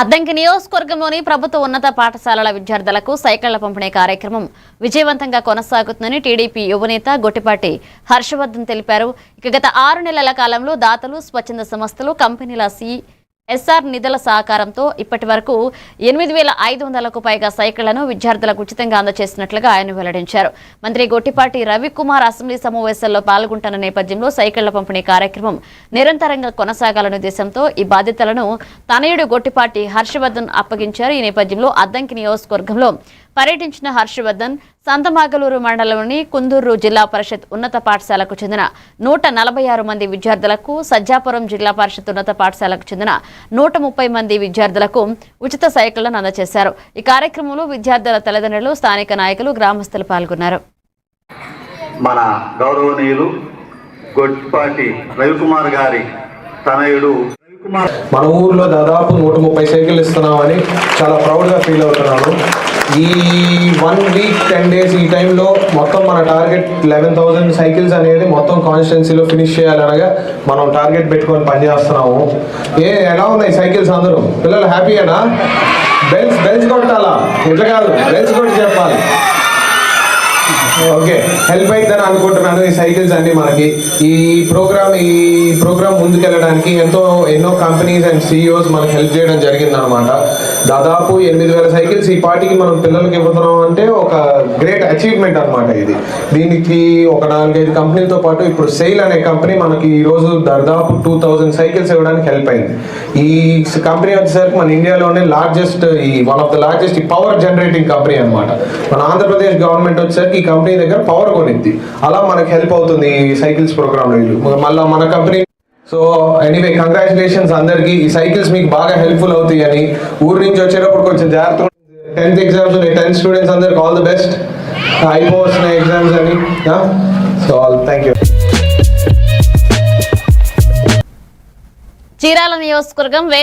అద్దంకి నియోజకవర్గంలోని ప్రభుత్వ ఉన్నత పాఠశాలల విద్యార్థులకు సైకిళ్ల పంపిణీ కార్యక్రమం విజయవంతంగా కొనసాగుతుందని టీడీపీ యువనేత గొట్టిపాటి హర్షవర్ధన్ తెలిపారు. గత 6 నెలల కాలంలో దాతలు, స్వచ్ఛంద సంస్థలు, కంపెనీల ఎస్ఆర్ నిధుల సహకారంతో ఇప్పటి వరకు 8,500కు పైగా సైకిళ్లను విద్యార్థులకు ఉచితంగా అందజేసినట్లుగా ఆయన వెల్లడించారు. మంత్రి గొట్టిపాటి రవికుమార్ అసెంబ్లీ సమావేశాల్లో పాల్గొంటున్న నేపథ్యంలో సైకిళ్ల పంపిణీ కార్యక్రమం నిరంతరంగా కొనసాగాలనే ఉద్దేశంతో ఈ బాధ్యతలను తనయుడు గొట్టిపాటి హర్షవర్ధన్ అప్పగించారు. ఈ నేపథ్యంలో అద్దంకి నియోజకవర్గంలో పర్యటించిన హర్షవర్ధన్ సంతమాగలూరు మండలంలోని కుందూరు జిల్లా పరిషత్ ఉన్నత పాఠశాలకు చెందిన 146 మంది విద్యార్థులకు, సజ్జాపురం జిల్లా పరిషత్ ఉన్నత పాఠశాలకు చెందిన 130 మంది విద్యార్థులకు ఉచిత సైకిళ్లను అందజేశారు. ఈ కార్యక్రమంలో విద్యార్థుల తల్లిదండ్రులు, స్థానిక నాయకులు, గ్రామస్తులు పాల్గొన్నారు. మన గౌరవనీయులు గొట్టిపాటి రవికుమార్ గారి తనయుడు మన ఊర్లో దాదాపు 130 సైకిల్ ఇస్తున్నామని చాలా ప్రౌడ్గా ఫీల్ అవుతున్నాను. ఈ 1 వీక్ 10 డేస్ ఈ టైంలో మొత్తం మన టార్గెట్ 11,000 సైకిల్స్ అనేది మొత్తం కాన్స్టిట్యున్సీలో ఫినిష్ చేయాలనగా మనం టార్గెట్ పెట్టుకొని పనిచేస్తున్నాము. ఎలా ఉన్నాయి సైకిల్స్? అందరూ పిల్లలు హ్యాపీయేనా? బెల్స్ కొట్టాలా? ఇట్లా కాదు, బెల్స్ కొట్టి చెప్పాలి. ఓకే, హెల్ప్ అవుతుందని అనుకుంటున్నాను. ఈ సైకిల్స్ అన్ని మనకి ఈ ప్రోగ్రామ్ ముందుకెళ్ళడానికి ఎన్నో కంపెనీస్ అండ్ సిఇఓస్ మనకు హెల్ప్ చేయడం జరిగింది అనమాట. దాదాపు 8,000 సైకిల్స్ ఈ పార్టీకి మనం పిల్లలకి ఇవ్వతున్నాం అంటే ఒక గ్రేట్ అచీవ్మెంట్ అనమాట. దీనికి ఒక 4-5 కంపెనీలతో పాటు ఇప్పుడు సెయిల్ అనే కంపెనీ మనకి ఈరోజు దాదాపు 2,000 సైకిల్స్ ఇవ్వడానికి హెల్ప్ అయింది. ఈ కంపెనీ వచ్చేసరికి మన ఇండియాలోనే one of the largest power generating company అనమాట. మన ఆంధ్రప్రదేశ్ గవర్నమెంట్ వచ్చేసరికి ఈ కంపెనీ దగ్గర పవర్ కొనిద్ది. అలా మనకు హెల్ప్ అవుతుంది ఈ సైకిల్స్ ప్రోగ్రామ్ లో. మళ్ళీ మన కంపెనీ సో ఎనీవే కంగ్రాచులేషన్స్ అందరికి. ఈ సైకిల్స్ మీకు బాగా హెల్ప్ఫుల్ అవుతాయి అని ఊరు నుంచి వచ్చేటప్పుడు కొంచెం జాగ్రత్త. 10th ఎగ్జామ్స్ ఉన్నాయి, 10th స్టూడెంట్స్ అందరికి ఆల్ ది బెస్ట్. అయిపోతున్నాయి ఎగ్జామ్స్ అని. So thank you. చీరాల నియోజకవర్గం